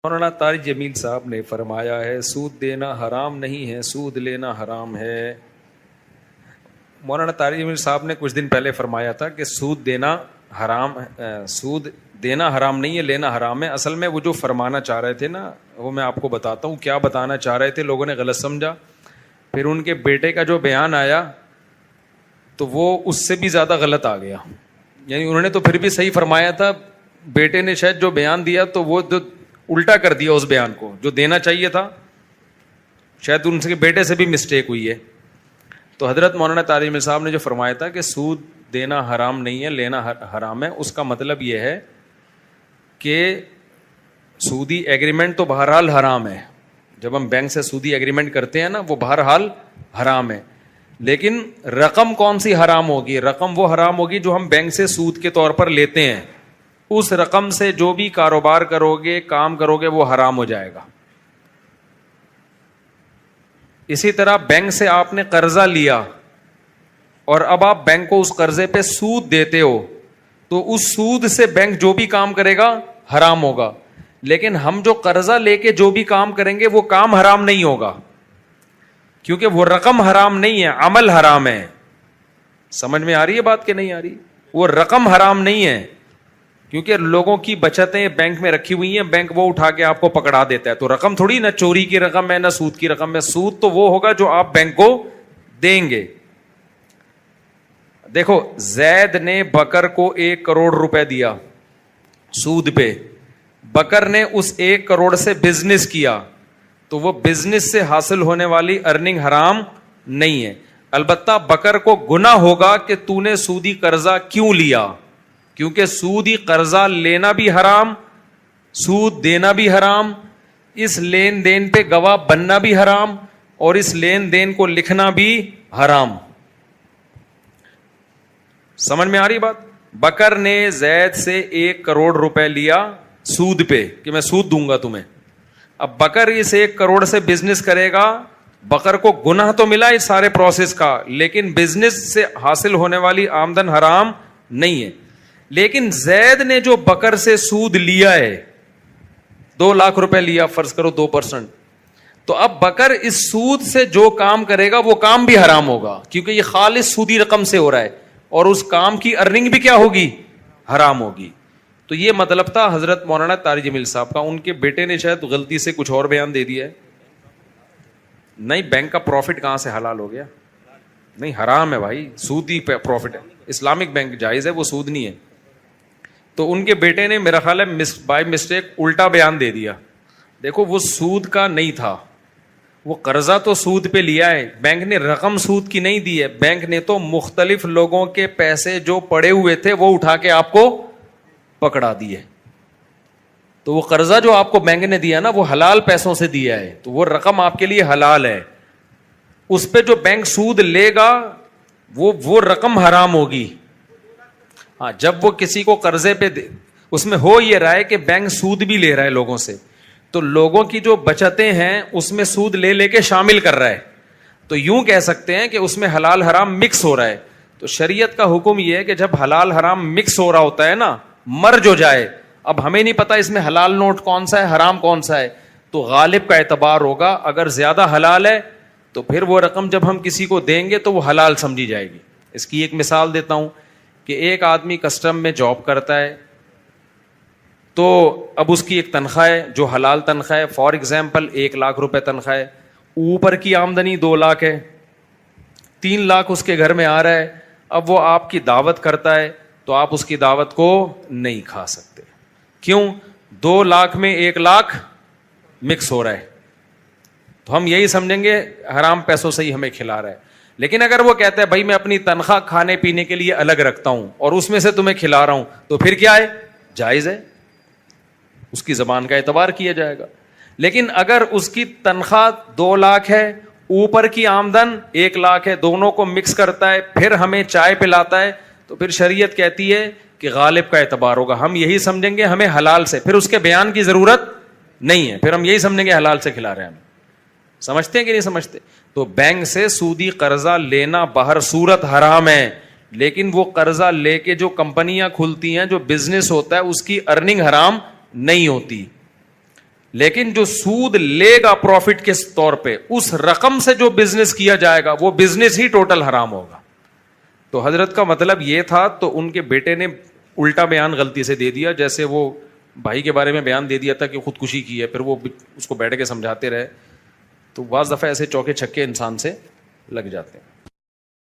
مولانا طارق جمیل صاحب نے فرمایا ہے سود دینا حرام نہیں ہے، سود لینا حرام ہے۔ مولانا طارق جمیل صاحب نے کچھ دن پہلے فرمایا تھا کہ سود دینا حرام نہیں ہے، لینا حرام ہے۔ اصل میں وہ جو فرمانا چاہ رہے تھے نا، وہ میں آپ کو بتاتا ہوں کیا بتانا چاہ رہے تھے، لوگوں نے غلط سمجھا۔ پھر ان کے بیٹے کا جو بیان آیا تو وہ اس سے بھی زیادہ غلط آ گیا، یعنی انہوں نے تو پھر بھی صحیح فرمایا تھا، بیٹے نے شاید جو بیان دیا تو وہ الٹا کر دیا اس بیان کو، جو دینا چاہیے تھا شاید ان کے بیٹے سے بھی مسٹیک ہوئی ہے۔ تو حضرت مولانا طارق جمیل صاحب نے جو فرمایا تھا کہ سود دینا حرام نہیں ہے، لینا حرام ہے، اس کا مطلب یہ ہے کہ سودی ایگریمنٹ تو بہرحال حرام ہے، جب ہم بینک سے سودی ایگریمنٹ کرتے ہیں نا وہ بہرحال حرام ہے، لیکن رقم کون سی حرام ہوگی؟ رقم وہ حرام ہوگی جو ہم بینک سے سود کے طور پر لیتے ہیں، اس رقم سے جو بھی کاروبار کرو گے، کام کرو گے، وہ حرام ہو جائے گا۔ اسی طرح بینک سے آپ نے قرضہ لیا اور اب آپ بینک کو اس قرضے پہ سود دیتے ہو، تو اس سود سے بینک جو بھی کام کرے گا حرام ہوگا، لیکن ہم جو قرضہ لے کے جو بھی کام کریں گے وہ کام حرام نہیں ہوگا، کیونکہ وہ رقم حرام نہیں ہے، عمل حرام ہے۔ سمجھ میں آ رہی ہے بات کہ نہیں آ رہی؟ وہ رقم حرام نہیں ہے، کیونکہ لوگوں کی بچتیں بینک میں رکھی ہوئی ہیں، بینک وہ اٹھا کے آپ کو پکڑا دیتا ہے، تو رقم تھوڑی نہ چوری کی رقم ہے نہ سود کی رقم ہے، سود تو وہ ہوگا جو آپ بینک کو دیں گے۔ دیکھو زید نے بکر کو 1 کروڑ روپے دیا سود پہ، بکر نے اس 1 کروڑ سے بزنس کیا، تو وہ بزنس سے حاصل ہونے والی ارننگ حرام نہیں ہے، البتہ بکر کو گناہ ہوگا کہ تو نے سودی قرضہ کیوں لیا، کیونکہ سودی قرضہ لینا بھی حرام، سود دینا بھی حرام، اس لین دین پہ گواہ بننا بھی حرام، اور اس لین دین کو لکھنا بھی حرام۔ سمجھ میں آ رہی بات؟ بکر نے زید سے 1 کروڑ روپے لیا سود پہ کہ میں سود دوں گا تمہیں، اب بکر اس 1 کروڑ سے بزنس کرے گا، بکر کو گناہ تو ملا اس سارے پروسیس کا، لیکن بزنس سے حاصل ہونے والی آمدن حرام نہیں ہے۔ لیکن زید نے جو بکر سے سود لیا ہے 2 لاکھ روپے لیا، فرض کرو 2%، تو اب بکر اس سود سے جو کام کرے گا وہ کام بھی حرام ہوگا، کیونکہ یہ خالص سودی رقم سے ہو رہا ہے، اور اس کام کی ارننگ بھی کیا ہوگی؟ حرام ہوگی۔ تو یہ مطلب تھا حضرت مولانا طارق جمیل صاحب کا، ان کے بیٹے نے شاید غلطی سے کچھ اور بیان دے دیا ہے۔ نہیں، بینک کا پروفٹ کہاں سے حلال ہو گیا؟ نہیں، حرام ہے بھائی، سودی پروفٹ ہے، اسلامک بینک جائز ہے، وہ سود نہیں ہے۔ تو ان کے بیٹے نے میرا خیال ہے بائی مسٹیک الٹا بیان دے دیا۔ دیکھو وہ سود کا نہیں تھا، وہ قرضہ تو سود پہ لیا ہے، بینک نے رقم سود کی نہیں دی ہے، بینک نے تو مختلف لوگوں کے پیسے جو پڑے ہوئے تھے وہ اٹھا کے آپ کو پکڑا دیے، تو وہ قرضہ جو آپ کو بینک نے دیا نا وہ حلال پیسوں سے دیا ہے، تو وہ رقم آپ کے لیے حلال ہے، اس پہ جو بینک سود لے گا وہ رقم حرام ہوگی۔ ہاں، جب وہ کسی کو قرضے پہ اس میں ہو یہ رہا ہے کہ بینک سود بھی لے رہا ہے لوگوں سے، تو لوگوں کی جو بچتیں ہیں اس میں سود لے لے کے شامل کر رہا ہے، تو یوں کہہ سکتے ہیں کہ اس میں حلال حرام مکس ہو رہا ہے۔ تو شریعت کا حکم یہ ہے کہ جب حلال حرام مکس ہو رہا ہوتا ہے نا، مرج ہو جائے، اب ہمیں نہیں پتا اس میں حلال نوٹ کون سا ہے حرام کون سا ہے، تو غالب کا اعتبار ہوگا، اگر زیادہ حلال ہے تو پھر وہ رقم جب ہم کسی کو دیں گے تو وہ حلال سمجھی جائے گی۔ اس کی ایک مثال دیتا ہوں کہ ایک آدمی کسٹم میں جاب کرتا ہے، تو اب اس کی ایک تنخواہ ہے جو حلال تنخواہ ہے، فار ایگزامپل 1 لاکھ روپے تنخواہ ہے، اوپر کی آمدنی 2 لاکھ ہے، 3 لاکھ اس کے گھر میں آ رہا ہے، اب وہ آپ کی دعوت کرتا ہے تو آپ اس کی دعوت کو نہیں کھا سکتے، کیوں؟ 2 لاکھ میں 1 لاکھ مکس ہو رہا ہے، تو ہم یہی سمجھیں گے حرام پیسوں سے ہی ہمیں کھلا رہا ہے۔ لیکن اگر وہ کہتا ہے بھائی میں اپنی تنخواہ کھانے پینے کے لیے الگ رکھتا ہوں اور اس میں سے تمہیں کھلا رہا ہوں، تو پھر کیا ہے؟ جائز ہے، اس کی زبان کا اعتبار کیا جائے گا۔ لیکن اگر اس کی تنخواہ 2 لاکھ ہے، اوپر کی آمدن 1 لاکھ ہے، دونوں کو مکس کرتا ہے، پھر ہمیں چائے پلاتا ہے، تو پھر شریعت کہتی ہے کہ غالب کا اعتبار ہوگا، ہم یہی سمجھیں گے ہمیں حلال سے، پھر اس کے بیان کی ضرورت نہیں ہے، پھر ہم یہی سمجھیں گے حلال سے کھلا رہے ہیں ہم۔ سمجھتے ہیں کہ نہیں سمجھتے؟ تو بینک سے سودی قرضہ لینا بہر صورت حرام ہے، لیکن وہ قرضہ لے کے جو کمپنیاں کھلتی ہیں، جو بزنس ہوتا ہے، اس کی ارننگ حرام نہیں ہوتی۔ لیکن جو سود لے گا پروفٹ کے طور پہ, اس رقم سے جو بزنس کیا جائے گا وہ بزنس ہی ٹوٹل حرام ہوگا. تو حضرت کا مطلب یہ تھا, تو ان کے بیٹے نے الٹا بیان غلطی سے دے دیا, جیسے وہ بھائی کے بارے میں بیان دے دیا تھا کہ خودکشی کی ہے, پھر وہ اس کو بیٹھ کے سمجھاتے رہے. تو بعض دفعہ ایسے چوکے چھکے انسان سے لگ جاتے ہیں.